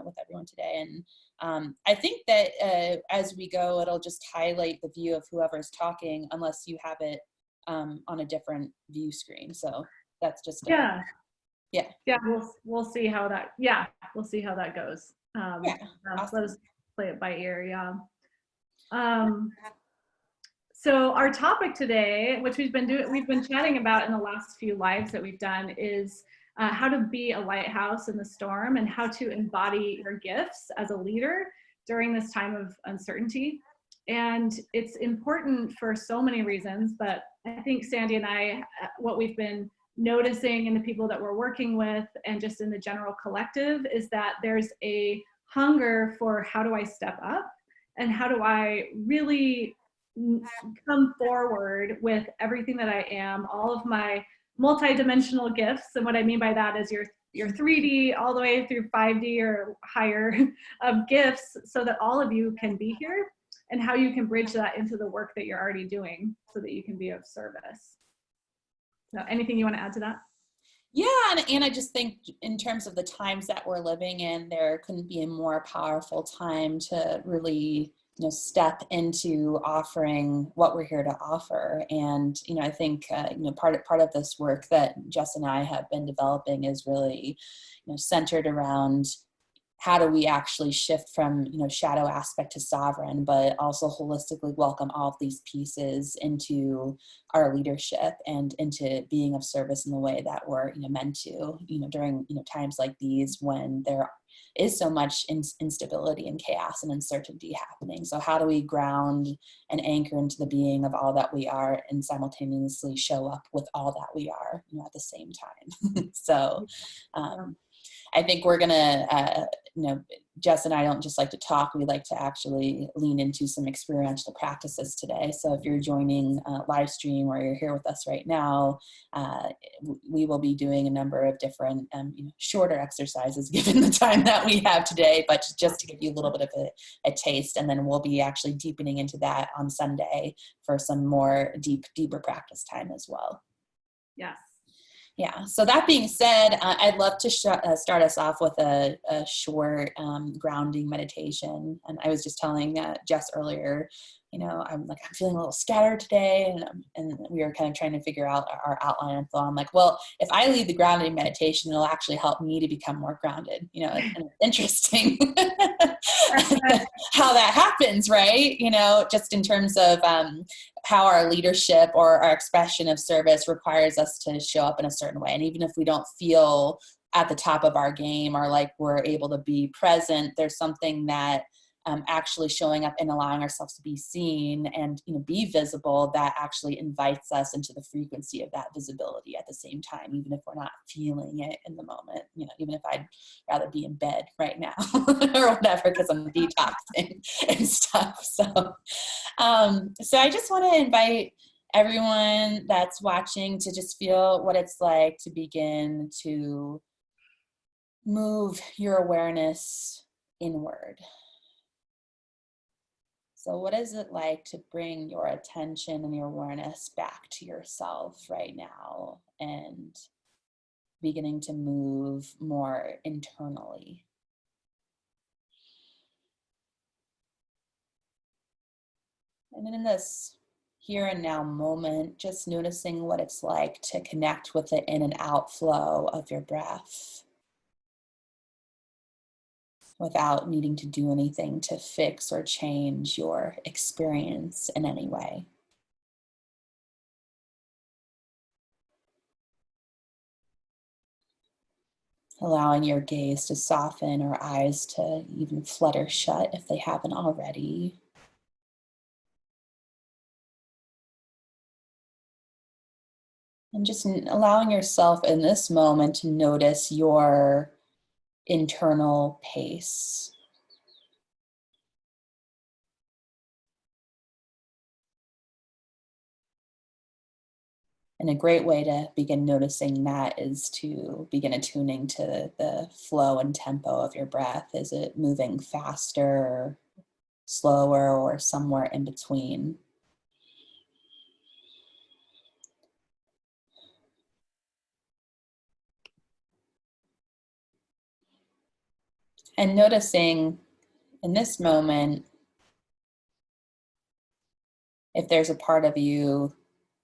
with everyone today. And I think that as we go, it'll just highlight the view of whoever's talking, unless you have it on a different view screen. So that's just yeah. We'll see how that we'll see how that goes. Awesome. Let us play it by ear. So our topic today, which we've been chatting about in the last few lives that we've done, is how to be a lighthouse in the storm and how to embody your gifts as a leader during this time of uncertainty. And it's important for so many reasons, but I think Sandy and I, what we've been noticing in the people that we're working with and just in the general collective is that there's a hunger for how do I step up and how do I really come forward with everything that I am, all of my multidimensional gifts. And what I mean by that is your 3D all the way through 5D or higher of gifts, so that all of you can be here, and how you can bridge that into the work that you're already doing so that you can be of service. So anything you want to add to that? Yeah, and I just think in terms of the times that we're living in, there couldn't be a more powerful time to really, step into offering what we're here to offer. And, I think, part of this work that Jess and I have been developing is really, centered around how do we actually shift from, shadow aspect to sovereign, but also holistically welcome all of these pieces into our leadership and into being of service in the way that we're, meant to, during, times like these when there is so much instability and chaos and uncertainty happening. So how do we ground and anchor into the being of all that we are and simultaneously show up with all that we are, at the same time? So I think we're gonna, Jess and I don't just like to talk, we like to actually lean into some experiential practices today. So if you're joining live stream or you're here with us right now, we will be doing a number of different shorter exercises given the time that we have today, but just to give you a little bit of a taste. And then we'll be actually deepening into that on Sunday for some more deeper practice time as well. Yes. Yeah, so that being said, I'd love to start us off with a short grounding meditation. And I was just telling Jess earlier, I'm feeling a little scattered today, and we were kind of trying to figure out our outline and flow. I'm like, well, if I lead the grounding meditation, it'll actually help me to become more grounded. And it's interesting how that happens, right? Just in terms of how our leadership or our expression of service requires us to show up in a certain way. And even if we don't feel at the top of our game or like we're able to be present, there's something that actually showing up and allowing ourselves to be seen and be visible that actually invites us into the frequency of that visibility at the same time, even if we're not feeling it in the moment, even if I'd rather be in bed right now or whatever because I'm detoxing and stuff. So I just want to invite everyone that's watching to just feel what it's like to begin to move your awareness inward. So what is it like to bring your attention and your awareness back to yourself right now and beginning to move more internally? And then in this here and now moment, just noticing what it's like to connect with the in and out flow of your breath, without needing to do anything to fix or change your experience in any way. Allowing your gaze to soften or eyes to even flutter shut if they haven't already. And just allowing yourself in this moment to notice your internal pace. And a great way to begin noticing that is to begin attuning to the flow and tempo of your breath. Is it moving faster, slower, or somewhere in between? And noticing in this moment, if there's a part of you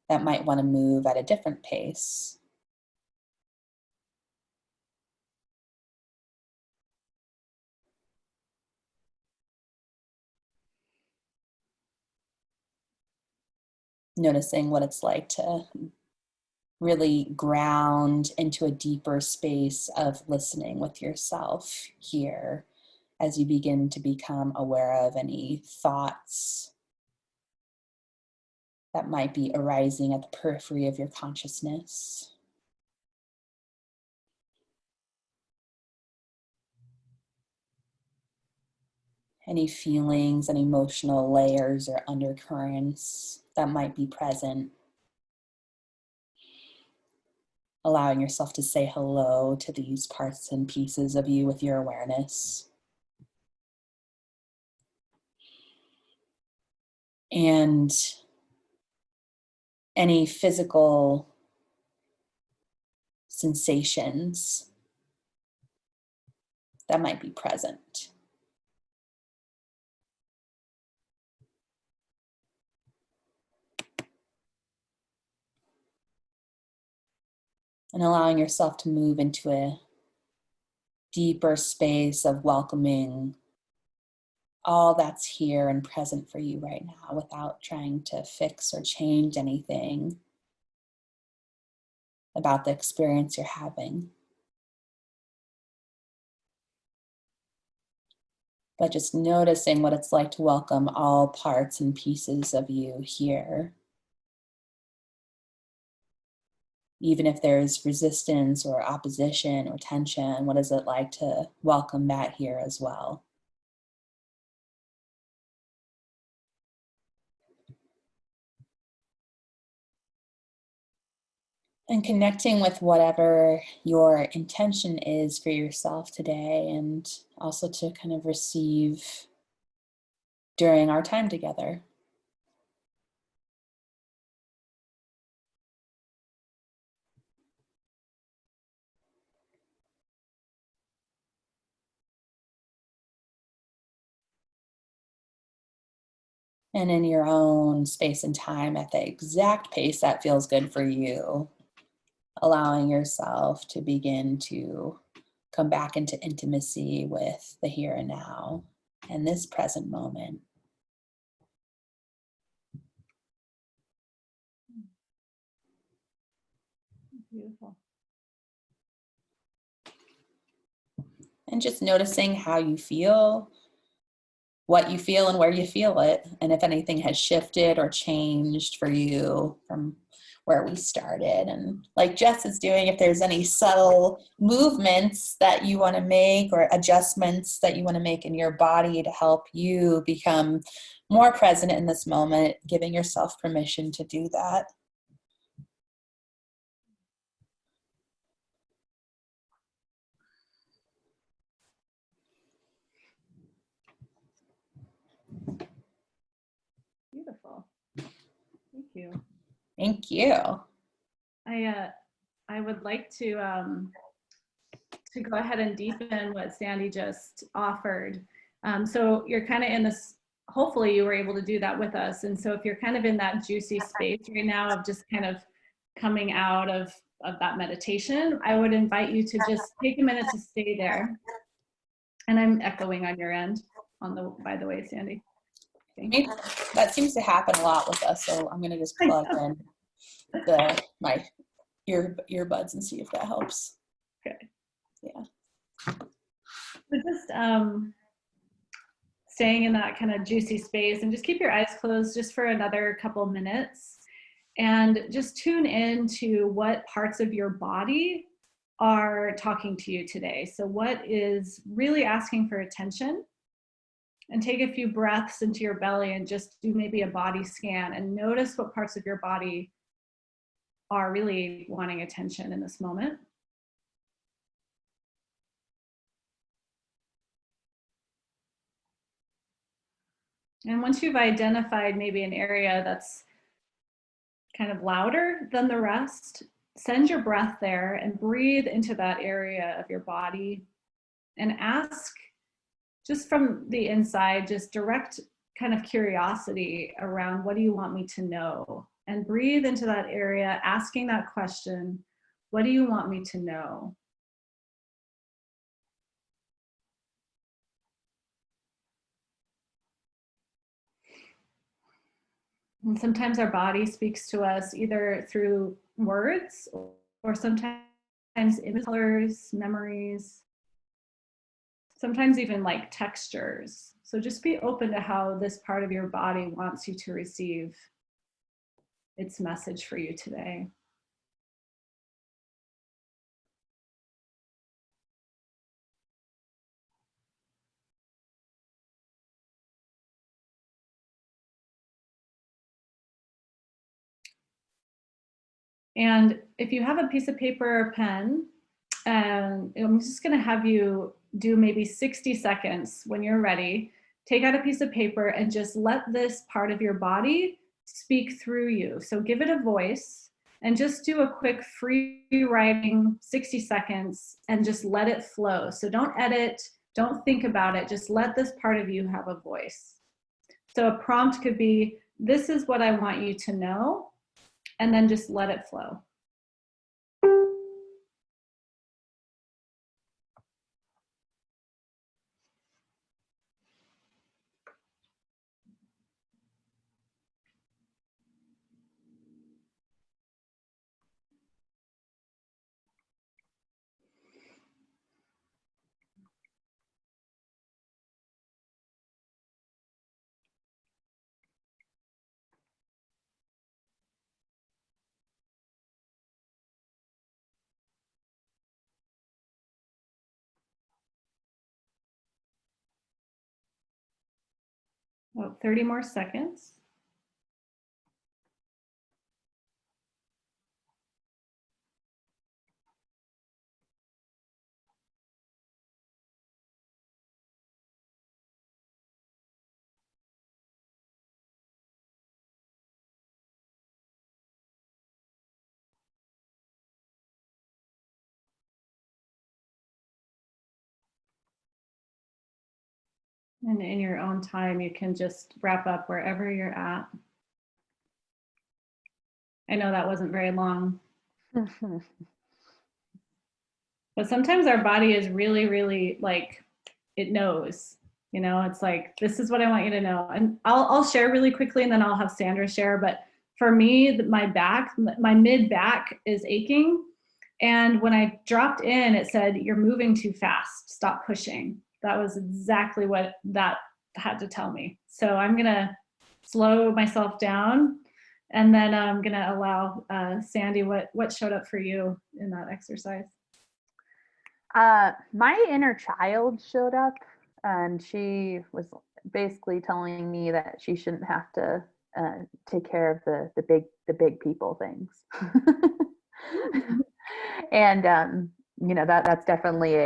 that might want to move at a different pace. Noticing what it's like to really ground into a deeper space of listening with yourself here as you begin to become aware of any thoughts that might be arising at the periphery of your consciousness. Any feelings and emotional layers or undercurrents that might be present. Allowing yourself to say hello to these parts and pieces of you with your awareness. And any physical sensations that might be present. And allowing yourself to move into a deeper space of welcoming all that's here and present for you right now without trying to fix or change anything about the experience you're having. But just noticing what it's like to welcome all parts and pieces of you here. Even if there's resistance or opposition or tension, what is it like to welcome that here as well? And connecting with whatever your intention is for yourself today, and also to kind of receive during our time together. And in your own space and time at the exact pace that feels good for you, allowing yourself to begin to come back into intimacy with the here and now and this present moment. Beautiful. And just noticing how you feel, what you feel and where you feel it, and if anything has shifted or changed for you from where we started. And like Jess is doing, if there's any subtle movements that you want to make or adjustments that you want to make in your body to help you become more present in this moment, giving yourself permission to do that. Beautiful. Thank you. Thank you. I would like to go ahead and deepen what Sandy just offered. So you're kind of in this, hopefully you were able to do that with us. And so if you're kind of in that juicy space right now of just kind of coming out of that meditation, I would invite you to just take a minute to stay there. And I'm echoing on your end, by the way, Sandy. Maybe that seems to happen a lot with us, so I'm going to just plug in my earbuds and see if that helps. Okay. Yeah. So just staying in that kind of juicy space, and just keep your eyes closed just for another couple minutes, and just tune in to what parts of your body are talking to you today. So what is really asking for attention? And take a few breaths into your belly and just do maybe a body scan and notice what parts of your body are really wanting attention in this moment. And once you've identified maybe an area that's kind of louder than the rest, send your breath there and breathe into that area of your body and ask just from the inside, just direct kind of curiosity around, what do you want me to know? And breathe into that area, asking that question, what do you want me to know? And sometimes our body speaks to us either through words or sometimes image, colors, memories, sometimes even like textures. So just be open to how this part of your body wants you to receive its message for you today. And if you have a piece of paper or pen, and I'm just going to have you do maybe 60 seconds when you're ready. Take out a piece of paper and just let this part of your body speak through you. So give it a voice and just do a quick free writing 60 seconds and just let it flow. So don't edit, don't think about it, just let this part of you have a voice. So a prompt could be, this is what I want you to know, and then just let it flow. About 30 more seconds. And in your own time, you can just wrap up wherever you're at. I know that wasn't very long. But sometimes our body is really, really like, it knows, you know, it's like, this is what I want you to know. And I'll share really quickly and then I'll have Sandra share. But for me, my back, my mid back is aching. And when I dropped in, it said, you're moving too fast, stop pushing. That was exactly what that had to tell me. So I'm gonna slow myself down, and then I'm gonna allow Sandy, what showed up for you in that exercise? My inner child showed up, and she was basically telling me that she shouldn't have to take care of the big people things. And you know, that's definitely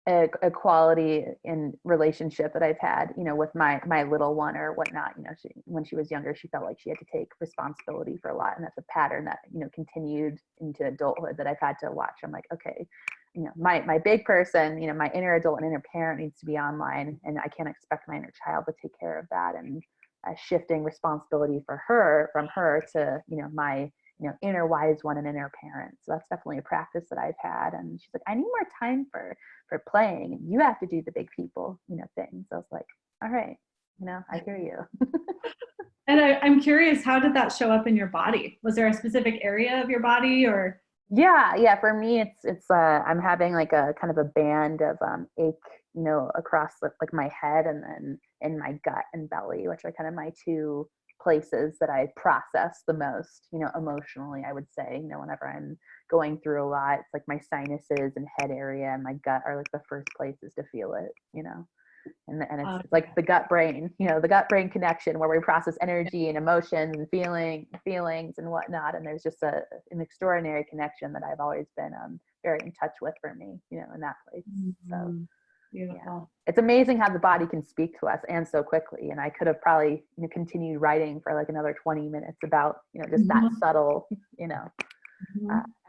a quality in relationship that I've had, you know, with my little one or whatnot. You know, when she was younger, she felt like she had to take responsibility for a lot, and that's a pattern that, you know, continued into adulthood that I've had to watch. I'm like, okay, you know, my big person, you know, my inner adult and inner parent needs to be online, and I can't expect my inner child to take care of that. And shifting responsibility for her, from her to, you know, my, you know, inner wise one and inner parent. So that's definitely a practice that I've had. And she's like, I need more time for playing, and you have to do the big people, you know, things. I was like, all right, you know, I hear you. And I'm curious, how did that show up in your body? Was there a specific area of your body, or? Yeah. For me, it's I'm having like a kind of a band of ache, you know, across like my head, and then in my gut and belly, which are kind of my two places that I process the most, you know, emotionally, I would say. You know, whenever I'm going through a lot, it's like my sinuses and head area and my gut are like the first places to feel it, you know. And it's like the gut brain, you know, the gut brain connection, where we process energy and emotions and feelings and whatnot. And there's just an extraordinary connection that I've always been very in touch with, for me, you know, in that place. So Beautiful. yeah, it's amazing how the body can speak to us, and so quickly. And I could have probably, you know, continued writing for like another 20 minutes about, you know, just that subtle, you know,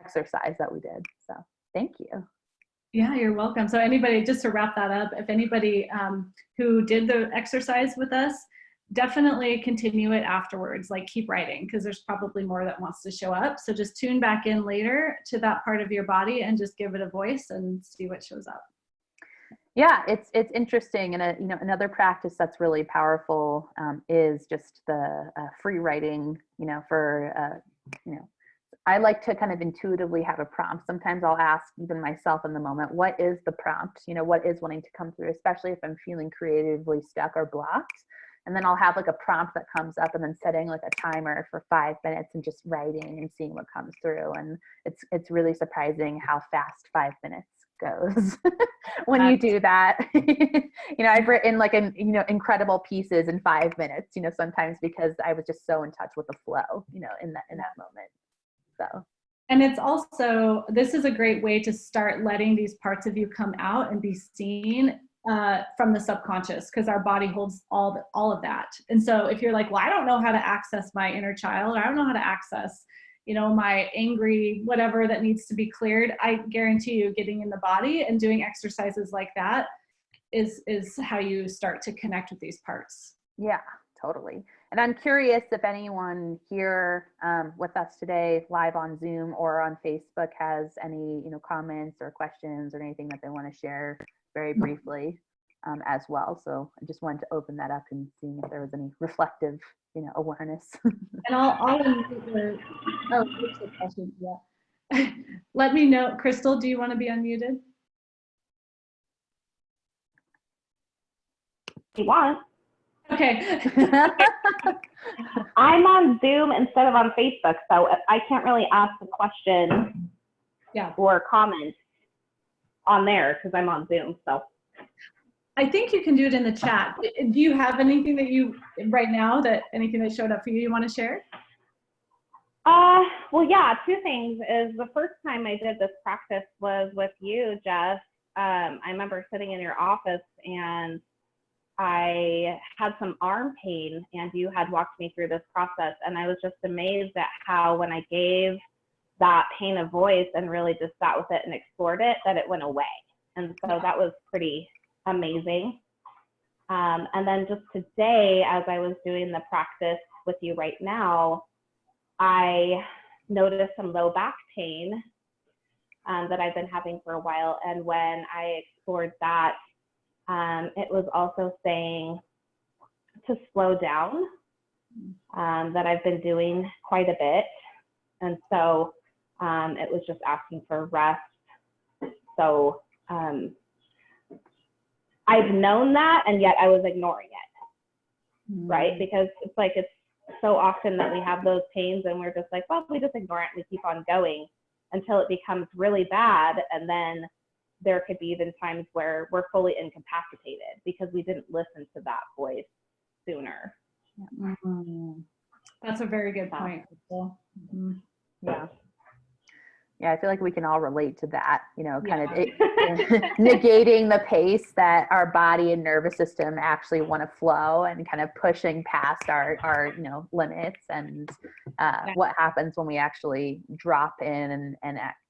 exercise that we did. So thank you. Yeah, you're welcome. So anybody, just to wrap that up, if anybody who did the exercise with us, definitely continue it afterwards, like keep writing, because there's probably more that wants to show up. So just tune back in later to that part of your body and just give it a voice and see what shows up. Yeah, it's interesting, and another practice that's really powerful is just the free writing. For I like to kind of intuitively have a prompt. Sometimes I'll ask even myself in the moment, what is the prompt? What is wanting to come through, especially if I'm feeling creatively stuck or blocked. And then I'll have like a prompt that comes up, and then setting like a timer for 5 minutes and just writing and seeing what comes through. And it's really surprising how fast 5 minutes goes when you do that. I've written like incredible pieces in 5 minutes, sometimes because I was just so in touch with the flow, in that moment. So. And it's also, this is a great way to start letting these parts of you come out and be seen from the subconscious, because our body holds all of that. And so if you're like, well, I don't know how to access my inner child, or I don't know how to access, my angry whatever that needs to be cleared, I guarantee you getting in the body and doing exercises like that is how you start to connect with these parts. Yeah, totally. And I'm curious if anyone here with us today, live on Zoom or on Facebook, has any, comments or questions or anything that they want to share very briefly as well. So I just wanted to open that up and seeing if there was any reflective, awareness. And I'll unmute the question. Yeah. Let me know. Crystal, do you want to be unmuted? You want? Okay. I'm on Zoom instead of on Facebook, so I can't really ask a question or comment on there because I'm on Zoom. So I think you can do it in the chat. Do you have anything that right now, anything that showed up for you want to share? Well, yeah, two things. Is the first time I did this practice was with you, Jess. I remember sitting in your office and I had some arm pain, and you had walked me through this process, and I was just amazed at how when I gave that pain a voice and really just sat with it and explored it, that it went away. And so that was pretty amazing. And then just today, as I was doing the practice with you right now, I noticed some low back pain that I've been having for a while. And when I explored that, it was also saying to slow down, that I've been doing quite a bit. And so it was just asking for rest. So I've known that, and yet I was ignoring it, right? Because it's so often that we have those pains and we're just like, well, we just ignore it and we keep on going until it becomes really bad. And then there could be even times where we're fully incapacitated because we didn't listen to that voice sooner. That's a very good point. Yeah. Yeah, I feel like we can all relate to that, kind of negating the pace that our body and nervous system actually want to flow, and kind of pushing past our limits, and what happens when we actually drop in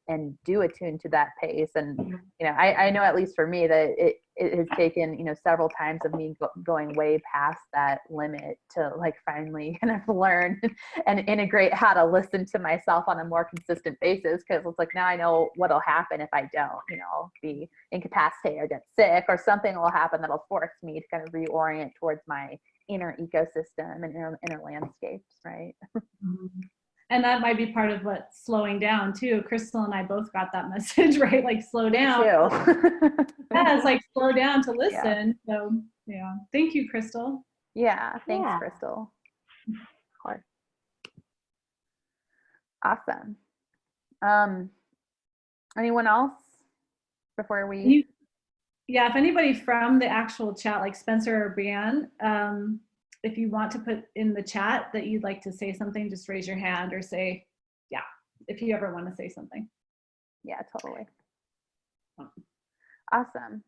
and do attune to that pace. And I know, at least for me, that it has taken several times of me going way past that limit to finally kind of learn and integrate how to listen to myself on a more consistent basis, because it's now I know what'll happen if I don't. I'll be incapacitated or get sick, or something will happen that'll force me to kind of reorient towards my inner ecosystem and inner landscapes, right? And that might be part of what slowing down too. Crystal and I both got that message, right? Slow down. Yeah, it's slow down to listen. Yeah. So yeah, thank you, Crystal. Yeah, thanks, Crystal. Of course. Awesome. Anyone else before we? If anybody from the actual chat, like Spencer or Brianne, if you want to put in the chat that you'd like to say something, just raise your hand or say, if you ever want to say something. Yeah, totally. Awesome.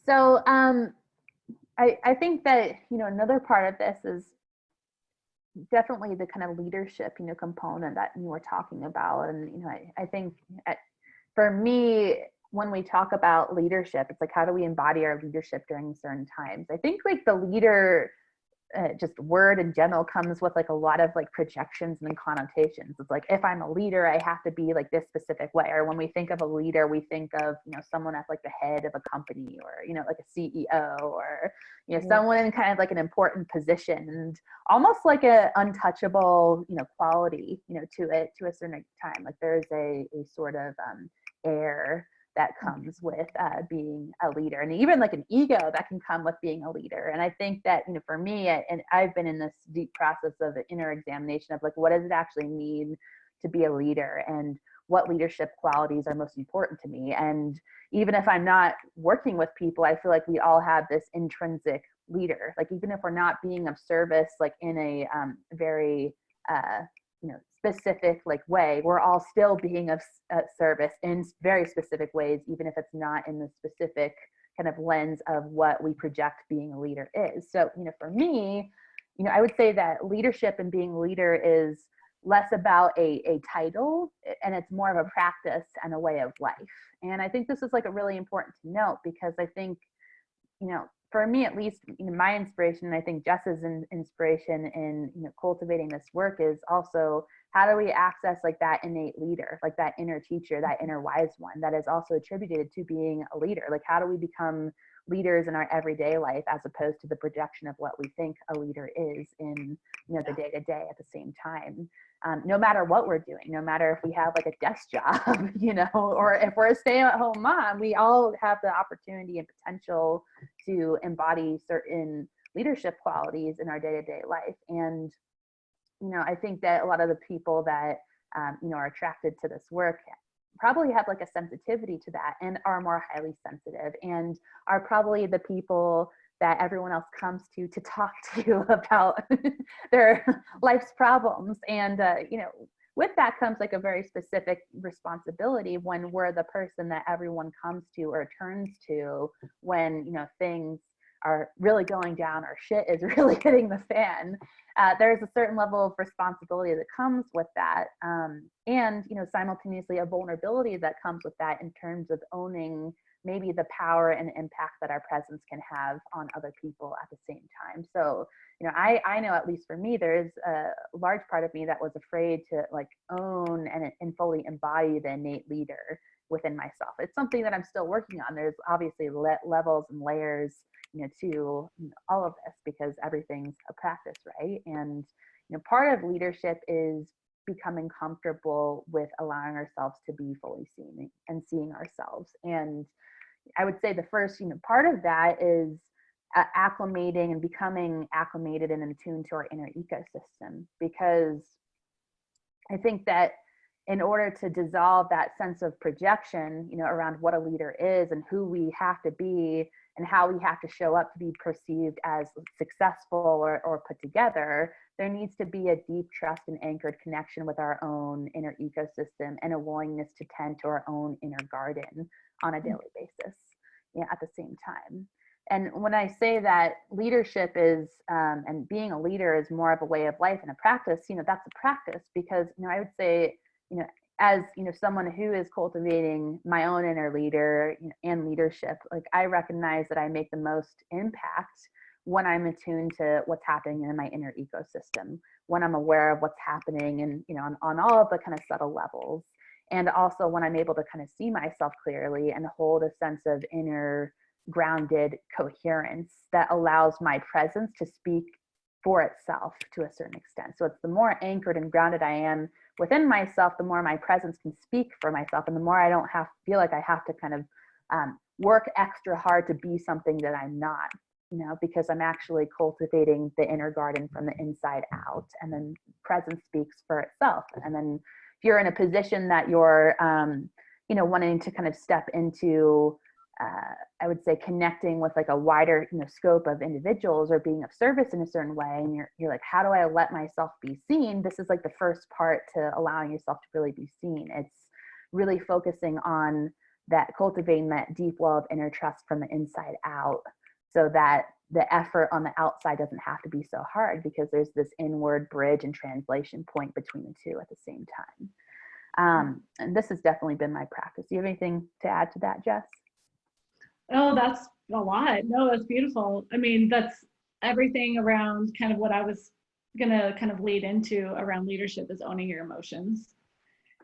So I think that, another part of this is definitely the kind of leadership, component that you were talking about. And, I think for me, when we talk about leadership, it's like, how do we embody our leadership during certain times? I think like the leader just word in general comes with like a lot of like projections and connotations. It's like, if I'm a leader, I have to be like this specific way. Or when we think of a leader, we think of, you know, someone at like the head of a company, or, you know, like a CEO, or, you know, someone in kind of like an important position, and almost like a untouchable, you know, quality, you know, to it, to a certain time. Like there's a sort of air that comes with being a leader, and even like an ego that can come with being a leader. And I think that, you know, for me, and I've been in this deep process of inner examination of like, what does it actually mean to be a leader, and what leadership qualities are most important to me. And even if I'm not working with people, I feel like we all have this intrinsic leader. Like even if we're not being of service, like in a very you know, specific like way, we're all still being of service in very specific ways, even if it's not in the specific kind of lens of what we project being a leader is. So, you know, for me, you know, I would say that leadership and being a leader is less about a title, and it's more of a practice and a way of life. And I think this is like a really important to note, because I think, you know, for me at least, you know, my inspiration, and I think Jess's inspiration in, you know, cultivating this work, is also, how do we access like that innate leader, like that inner teacher, that inner wise one that is also attributed to being a leader? Like how do we become leaders in our everyday life, as opposed to the projection of what we think a leader is in, you know, the day to day at the same time. No matter what we're doing, no matter if we have like a desk job, you know, or if we're a stay-at-home mom, we all have the opportunity and potential to embody certain leadership qualities in our day-to-day life. And, you know, I think that a lot of the people that, you know, are attracted to this work probably have like a sensitivity to that, and are more highly sensitive, and are probably the people that everyone else comes to talk to about their life's problems. And, you know, with that comes like a very specific responsibility when we're the person that everyone comes to or turns to when, you know, things are really going down, or shit is really hitting the fan. There's a certain level of responsibility that comes with that. And, you know, simultaneously a vulnerability that comes with that, in terms of owning maybe the power and impact that our presence can have on other people at the same time. So, you know, I know, at least for me, there is a large part of me that was afraid to like own and fully embody the innate leader within myself. It's something that I'm still working on. There's obviously levels and layers, you know, to, you know, all of this, because everything's a practice, right? And, you know, part of leadership is becoming comfortable with allowing ourselves to be fully seen and seeing ourselves. And I would say the first, you know, part of that is acclimating and becoming acclimated and attuned to our inner ecosystem, because I think that in order to dissolve that sense of projection, you know, around what a leader is and who we have to be and how we have to show up to be perceived as successful or put together, there needs to be a deep trust and anchored connection with our own inner ecosystem, and a willingness to tend to our own inner garden on a daily basis, you know, at the same time. And when I say that leadership is, and being a leader is more of a way of life and a practice, you know, that's a practice, because, you know, I would say, you know, as, you know, someone who is cultivating my own inner leader, you know, and leadership, like I recognize that I make the most impact when I'm attuned to what's happening in my inner ecosystem, when I'm aware of what's happening, and, you know, on all of the kind of subtle levels. And also when I'm able to kind of see myself clearly and hold a sense of inner grounded coherence that allows my presence to speak for itself to a certain extent. So it's the more anchored and grounded I am within myself, the more my presence can speak for myself, and the more I don't feel like I have to kind of work extra hard to be something that I'm not, you know, because I'm actually cultivating the inner garden from the inside out, and then presence speaks for itself. And then if you're in a position that you're, you know, wanting to kind of step into, I would say, connecting with like a wider, you know, scope of individuals, or being of service in a certain way, and you're like, how do I let myself be seen? This is like the first part to allowing yourself to really be seen. It's really focusing on that, cultivating that deep well of inner trust from the inside out, so that the effort on the outside doesn't have to be so hard, because there's this inward bridge and translation point between the two at the same time. And this has definitely been my practice. Do you have anything to add to that, Jess? Oh, that's a lot. No, that's beautiful. I mean, that's everything around kind of what I was gonna kind of lead into around leadership is owning your emotions.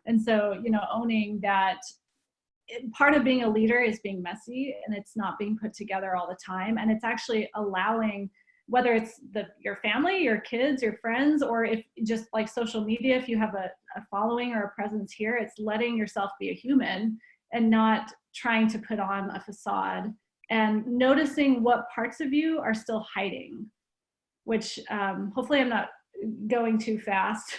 And so, owning that part of being a leader is being messy, and it's not being put together all the time. And it's actually allowing, whether it's your family, your kids, your friends, or if just like social media, if you have a following or a presence here, it's letting yourself be a human and not trying to put on a facade, and noticing what parts of you are still hiding, which hopefully I'm not going too fast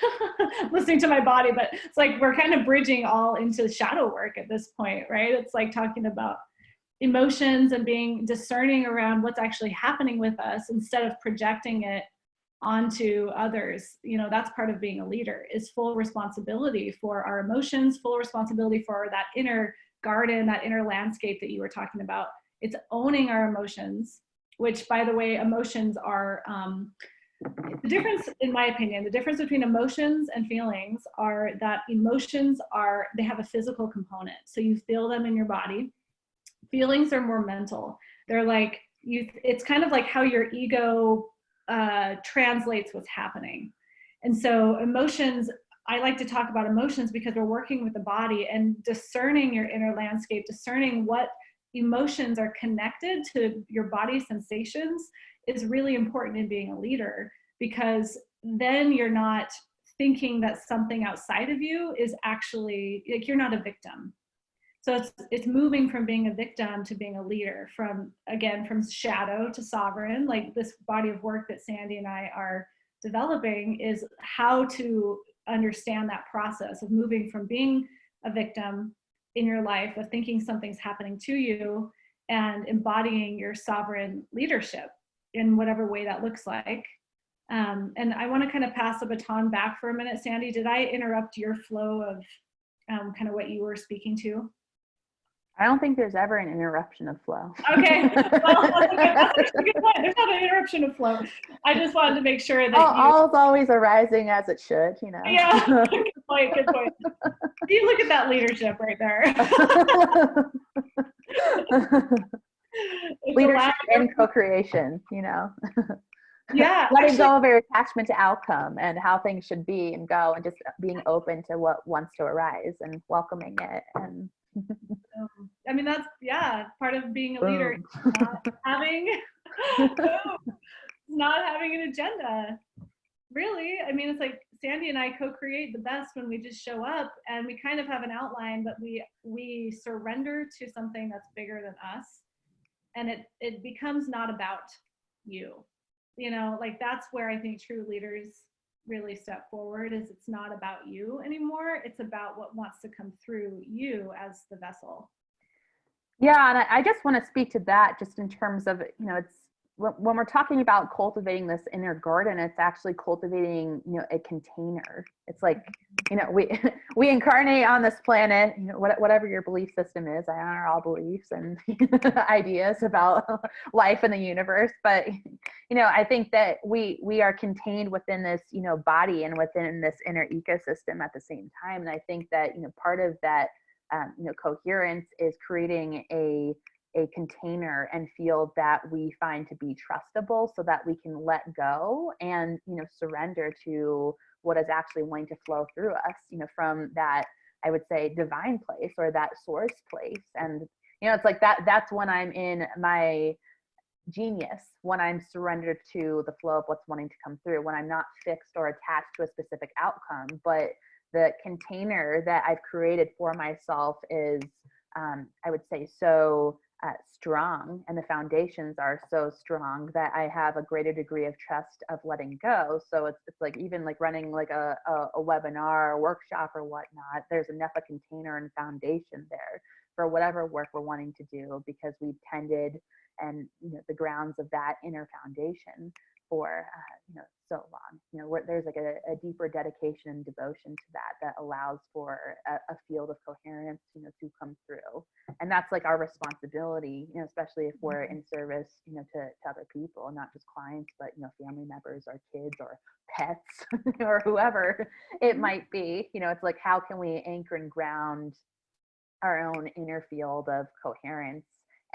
listening to my body, but it's like we're kind of bridging all into shadow work at this point, right? It's like talking about emotions and being discerning around what's actually happening with us instead of projecting it onto others. That's part of being a leader, is full responsibility for our emotions, full responsibility for that inner garden, that inner landscape that you were talking about. It's owning our emotions, which, by the way, emotions are the difference, in my opinion, the difference between emotions and feelings are that emotions they have a physical component. So you feel them in your body. Feelings are more mental. They're like, it's kind of like how your ego translates what's happening. And so emotions, I like to talk about emotions because we're working with the body and discerning your inner landscape, discerning what emotions are connected to your body sensations is really important in being a leader, because then you're not thinking that something outside of you is actually, like, you're not a victim. So it's moving from being a victim to being a leader, from shadow to sovereign. Like, this body of work that Sandy and I are developing is how to understand that process of moving from being a victim in your life, of thinking something's happening to you, and embodying your sovereign leadership in whatever way that looks like. And I want to kind of pass the baton back for a minute. Sandy, did I interrupt your flow of kind of what you were speaking to? I don't think there's ever an interruption of flow. Okay, well, that's a good point. There's not an interruption of flow. I just wanted to make sure that all's always arising as it should, Yeah, good point, good point. You look at that leadership right there. Leadership and co-creation, Yeah. Letting go of your attachment to outcome and how things should be and go, and just being open to what wants to arise and welcoming it. And I mean, that's, part of being a leader. Not having an agenda. Really, I mean, it's like Sandy and I co-create the best when we just show up and we kind of have an outline, but we surrender to something that's bigger than us, and it becomes not about you. Like, that's where I think true leaders really step forward, is it's not about you anymore. It's about what wants to come through you as the vessel. Yeah, and I just want to speak to that just in terms of, it's when we're talking about cultivating this inner garden, it's actually cultivating, a container. It's like, we incarnate on this planet, whatever your belief system is. I honor all beliefs and ideas about life in the universe. But, I think that we are contained within this, body and within this inner ecosystem at the same time. And I think that, part of that, coherence is creating a container and field that we find to be trustable, so that we can let go and surrender to what is actually wanting to flow through us, from that, I would say, divine place or that source place. And it's like that's when I'm in my genius, when I'm surrendered to the flow of what's wanting to come through, when I'm not fixed or attached to a specific outcome, but the container that I've created for myself is, I would say, so strong, and the foundations are so strong that I have a greater degree of trust of letting go. So it's like, even like running like a webinar or workshop or whatnot, there's enough a container and foundation there for whatever work we're wanting to do, because we've tended and the grounds of that inner foundation. for so long. Where there's like a deeper dedication and devotion to that allows for a field of coherence to come through. And that's like our responsibility, especially if we're in service to other people, not just clients, but family members or kids or pets or whoever it might be. It's like, how can we anchor and ground our own inner field of coherence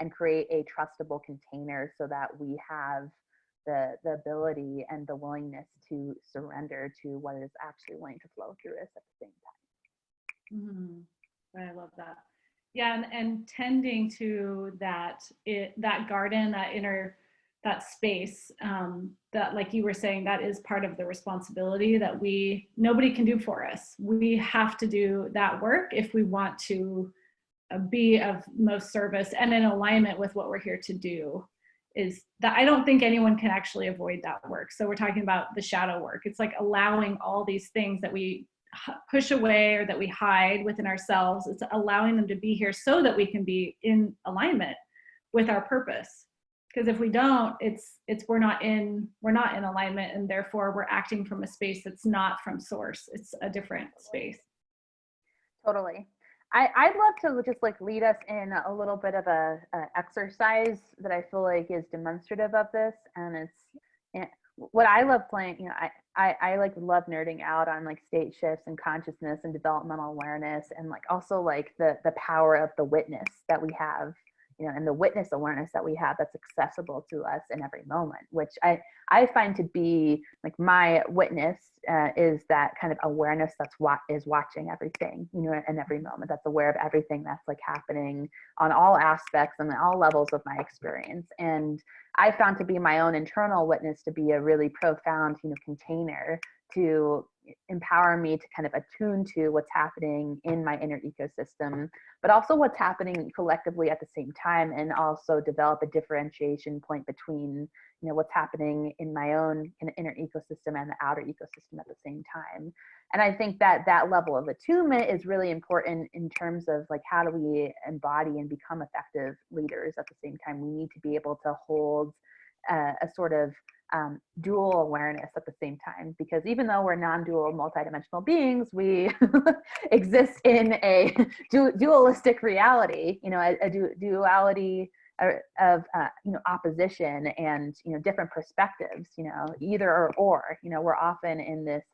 and create a trustable container so that we have the ability and the willingness to surrender to what is actually willing to flow through us at the same time. I love that. Yeah, and tending to that garden, that space, that, like you were saying, that is part of the responsibility that nobody can do for us. We have to do that work if we want to be of most service and in alignment with what we're here to do. Is that I don't think anyone can actually avoid that work. So we're talking about the shadow work. It's like allowing all these things that we push away or that we hide within ourselves. It's allowing them to be here so that we can be in alignment with our purpose. Because if we don't, we're not in alignment, and therefore we're acting from a space that's not from source. It's a different space. Totally. I'd love to just like lead us in a little bit of a exercise that I feel like is demonstrative of this. And it's what I love playing, I like love nerding out on like state shifts and consciousness and developmental awareness, and like also like the power of the witness that we have, and the witness awareness that we have that's accessible to us in every moment, which I find to be like my witness is that kind of awareness that's is watching everything, in every moment, that's aware of everything that's like happening on all aspects and all levels of my experience. And I found to be my own internal witness to be a really profound, container to empower me to kind of attune to what's happening in my inner ecosystem, but also what's happening collectively at the same time, and also develop a differentiation point between, what's happening in my own inner ecosystem and the outer ecosystem at the same time. And I think that level of attunement is really important in terms of like, how do we embody and become effective leaders at the same time? We need to be able to hold a sort of dual awareness at the same time, because even though we're non-dual multidimensional beings, we exist in a dualistic reality, a duality of opposition and different perspectives, either or we're often in this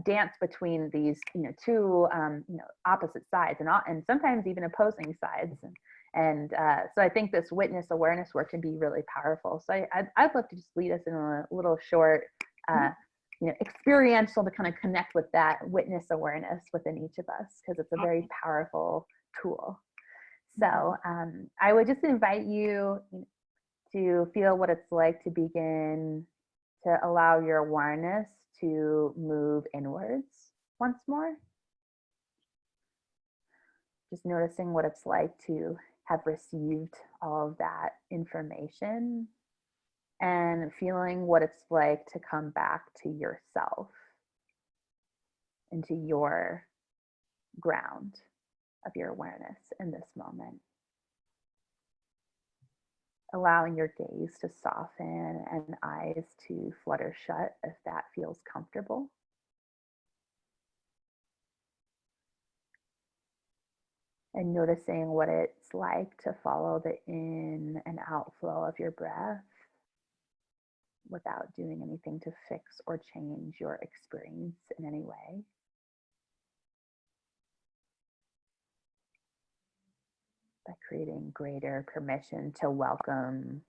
dance between these two opposite sides, and sometimes even opposing sides. And so I think this witness awareness work can be really powerful. So I'd love to just lead us in a little short, experiential to kind of connect with that witness awareness within each of us, because it's a very powerful tool. So I would just invite you to feel what it's like to begin to allow your awareness to move inwards once more. Just noticing what it's like to have received all of that information, and feeling what it's like to come back to yourself, into your ground of your awareness in this moment. Allowing your gaze to soften and eyes to flutter shut if that feels comfortable. And noticing what it's like to follow the in and out flow of your breath without doing anything to fix or change your experience in any way. By creating greater permission to welcome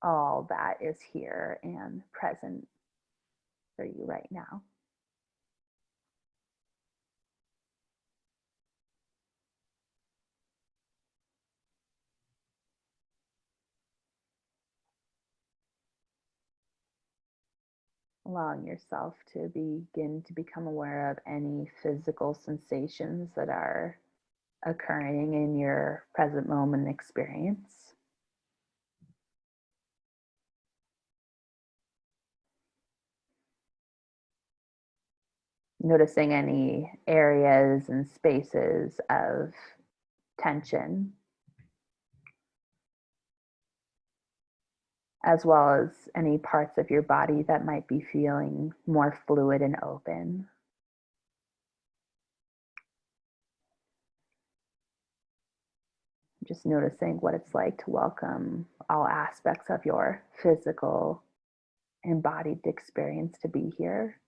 all that is here and present for you right now. Allowing yourself to begin to become aware of any physical sensations that are occurring in your present moment experience. Noticing any areas and spaces of tension. as well as any parts of your body that might be feeling more fluid and open. Just noticing what it's like to welcome all aspects of your physical, embodied experience to be here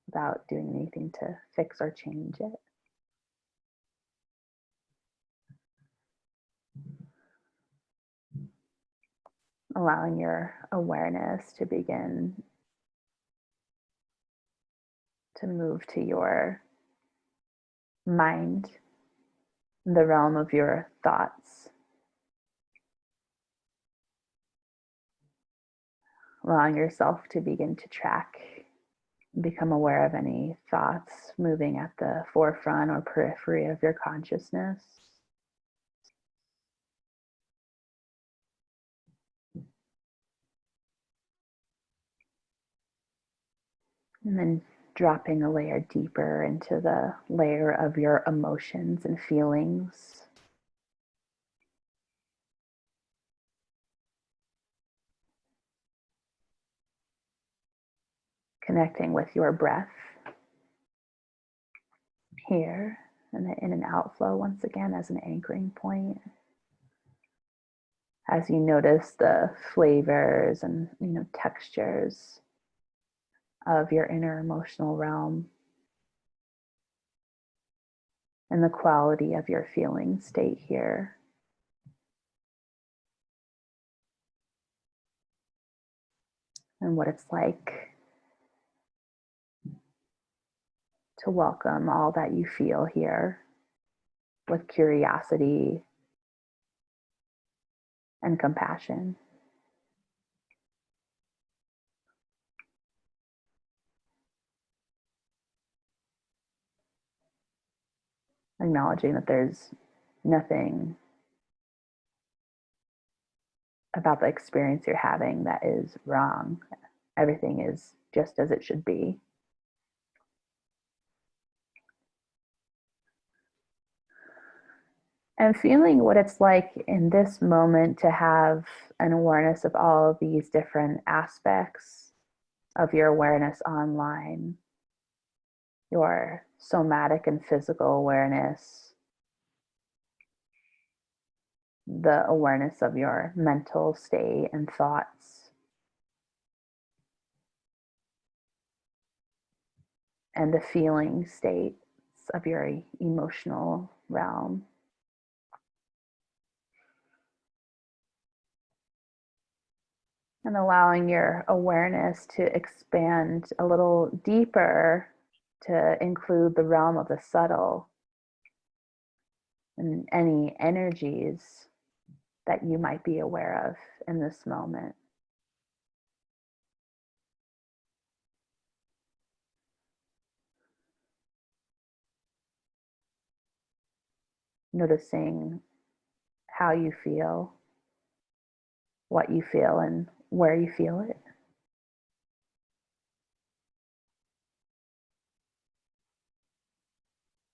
without doing anything to fix or change it. Allowing your awareness to begin to move to your mind, the realm of your thoughts. Allowing yourself to begin to track, become aware of any thoughts moving at the forefront or periphery of your consciousness. And then dropping a layer deeper into the layer of your emotions and feelings. Connecting with your breath here, and the in and out flow once again as an anchoring point. As you notice the flavors and textures of your inner emotional realm and the quality of your feeling state here. And what it's like to welcome all that you feel here with curiosity and compassion. Acknowledging that there's nothing about the experience you're having that is wrong. Everything is just as it should be. And feeling what it's like in this moment to have an awareness of all of these different aspects of your awareness online, your somatic and physical awareness, the awareness of your mental state and thoughts, and the feeling states of your emotional realm. And allowing your awareness to expand a little deeper to include the realm of the subtle and any energies that you might be aware of in this moment. Noticing how you feel, what you feel, and where you feel it.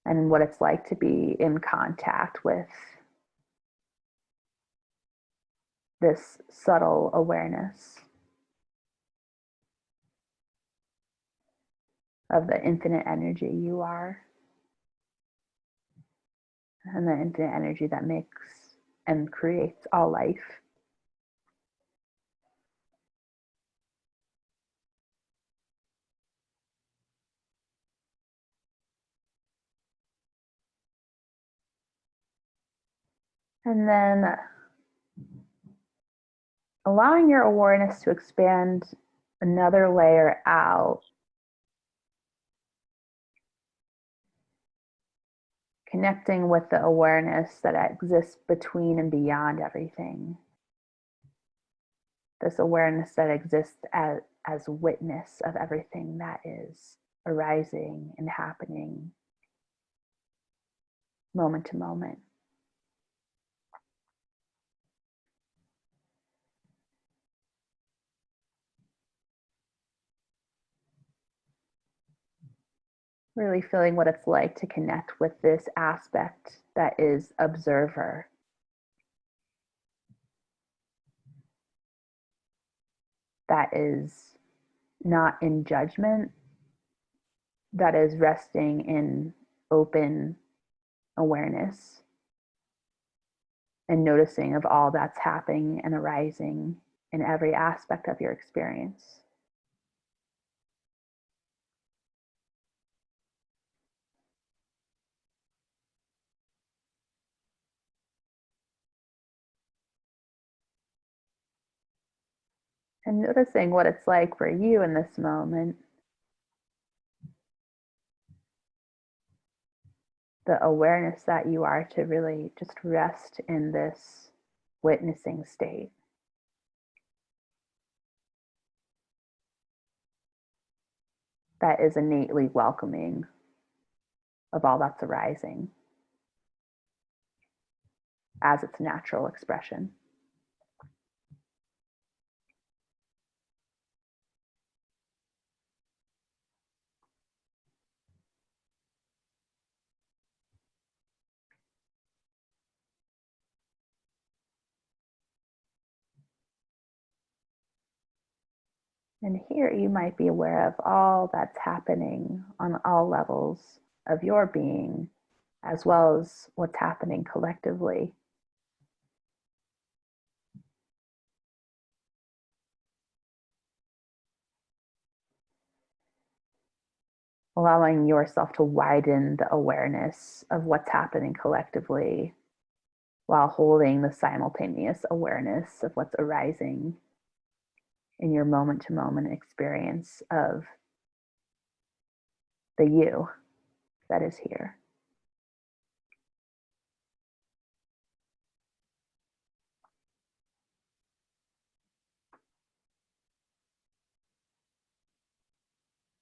And what it's like to be in contact with this subtle awareness of the infinite energy you are, and the infinite energy that makes and creates all life. And then allowing your awareness to expand another layer out, connecting with the awareness that exists between and beyond everything. This awareness that exists as witness of everything that is arising and happening moment to moment. Really feeling what it's like to connect with this aspect that is observer. that is not in judgment, that is resting in open awareness and noticing of all that's happening and arising in every aspect of your experience. And noticing what it's like for you in this moment. The awareness that you are to really just rest in this witnessing state. That is innately welcoming of all that's arising as its natural expression. And here you might be aware of all that's happening on all levels of your being, as well as what's happening collectively. Allowing yourself to widen the awareness of what's happening collectively while holding the simultaneous awareness of what's arising in your moment-to-moment experience of the you that is here.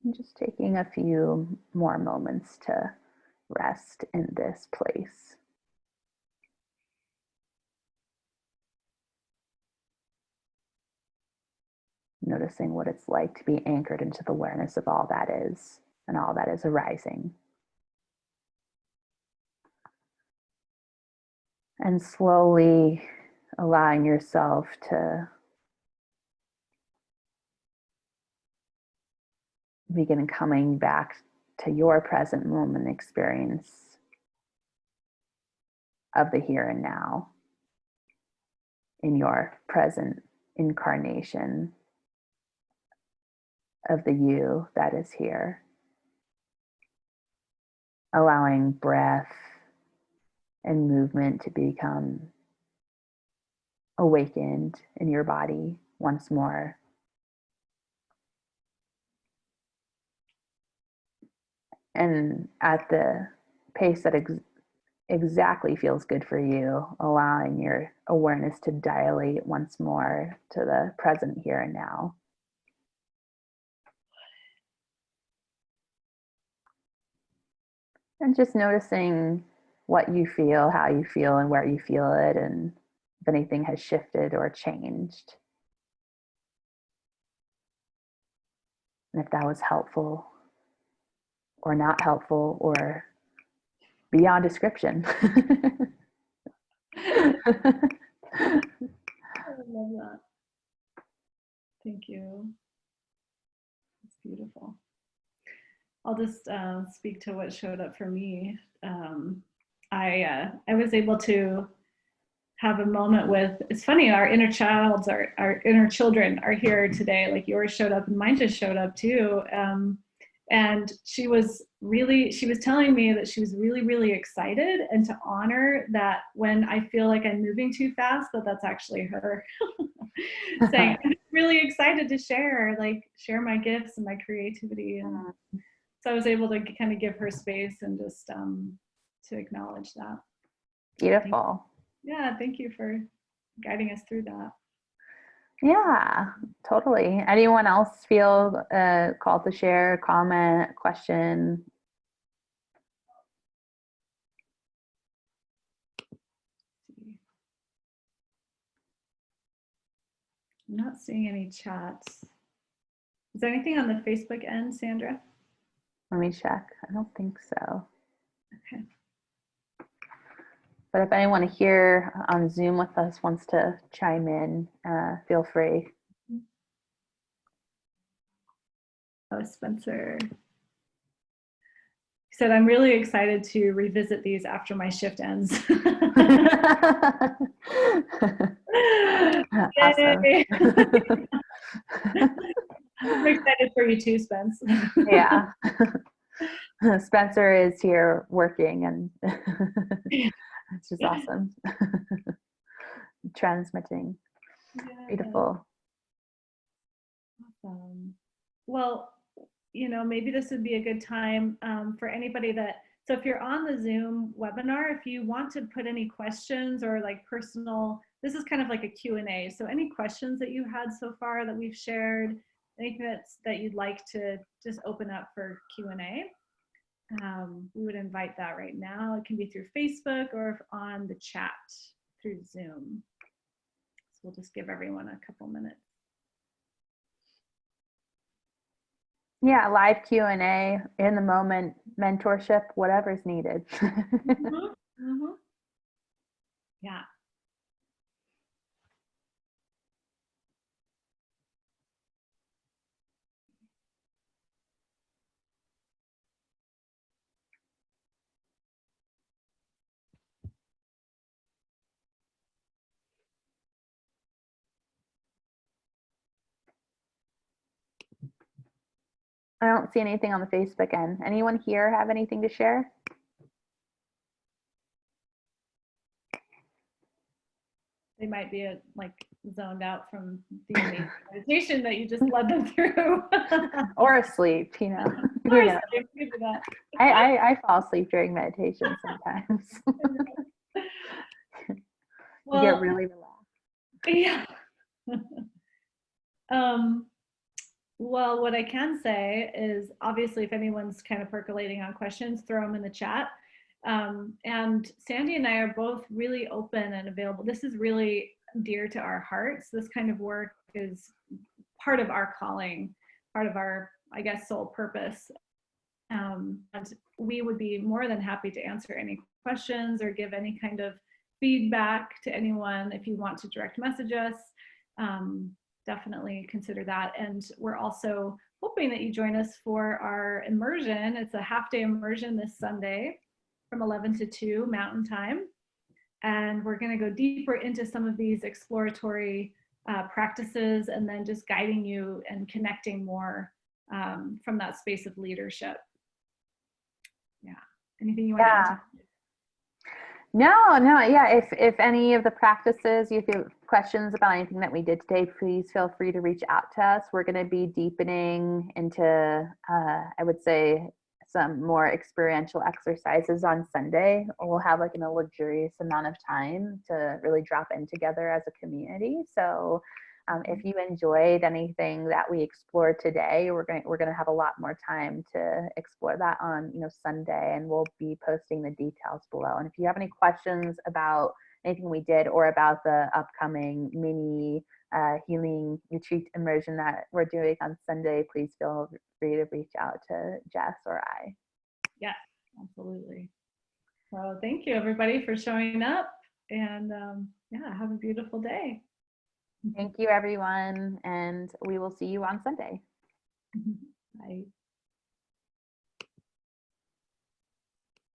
And just taking a few more moments to rest in this place. Noticing what it's like to be anchored into the awareness of all that is and all that is arising. And slowly allowing yourself to begin coming back to your present moment experience of the here and now in your present incarnation of the you that is here. Allowing breath and movement to become awakened in your body once more. And at the pace that exactly feels good for you, allowing your awareness to dilate once more to the present here and now. And just noticing what you feel, how you feel, and where you feel it, and if anything has shifted or changed. And if that was helpful or not helpful or beyond description. I love that. Thank you. It's beautiful. I'll just speak to what showed up for me. I was able to have a moment with, it's funny, our inner inner children are here today. Like yours showed up and mine just showed up too. And she was telling me that she was really, really excited, and to honor that when I feel like I'm moving too fast, that's actually her saying, I'm really excited to share my gifts and my creativity. And so I was able to kind of give her space and just to acknowledge that. Beautiful. Yeah, thank you for guiding us through that. Yeah, totally. Anyone else feel called to share, comment, question? I'm not seeing any chats. Is there anything on the Facebook end, Sandra? Let me check. I don't think so. Okay. But if anyone here on Zoom with us wants to chime in, feel free. Oh, Spencer. He said, I'm really excited to revisit these after my shift ends. Awesome. I'm excited for you too, Spence. Yeah. Spencer is here working, and it's just awesome. Transmitting. Beautiful. Awesome. Well, you know, maybe this would be a good time for anybody that, so if you're on the Zoom webinar, if you want to put any questions or like personal, this is kind of like a Q&A. So any questions that you had so far that we've shared, anything that you'd like to just open up for Q&A, we would invite that right now. It can be through Facebook or on the chat through Zoom. So we'll just give everyone a couple minutes. Yeah, live Q&A, in the moment, mentorship, whatever's needed. Yeah. I don't see anything on the Facebook end. Anyone here have anything to share? They might be like zoned out from the meditation that you just led them through. Or asleep, you know. Or Who knows? asleep, maybe that. I fall asleep during meditation sometimes. Well, You get really relaxed. yeah. Well, what I can say is, obviously, if anyone's kind of percolating on questions, throw them in the chat. And Sandy and I are both really open and available. This is really dear to our hearts. This kind of work is part of our calling, part of our, I guess, soul purpose. And we would be more than happy to answer any questions or give any kind of feedback to anyone. If you want to direct message us, definitely consider that. And we're also hoping that you join us for our immersion. It's a half-day immersion this Sunday from 11 to 2 Mountain Time. And we're going to go deeper into some of these exploratory practices, and then just guiding you and connecting more from that space of leadership. Yeah. Anything you want to add? No, yeah. If any of the practices, if you have questions about anything that we did today, please feel free to reach out to us. We're going to be deepening into, I would say, some more experiential exercises on Sunday. We'll have like a luxurious amount of time to really drop in together as a community. So if you enjoyed anything that we explored today, we're going to have a lot more time to explore that on Sunday, and we'll be posting the details below. And if you have any questions about anything we did or about the upcoming mini healing retreat immersion that we're doing on Sunday, please feel free to reach out to Jess or I. Yes, absolutely. So thank you everybody for showing up, and yeah, have a beautiful day. Thank you, everyone, and we will see you on Sunday. Bye.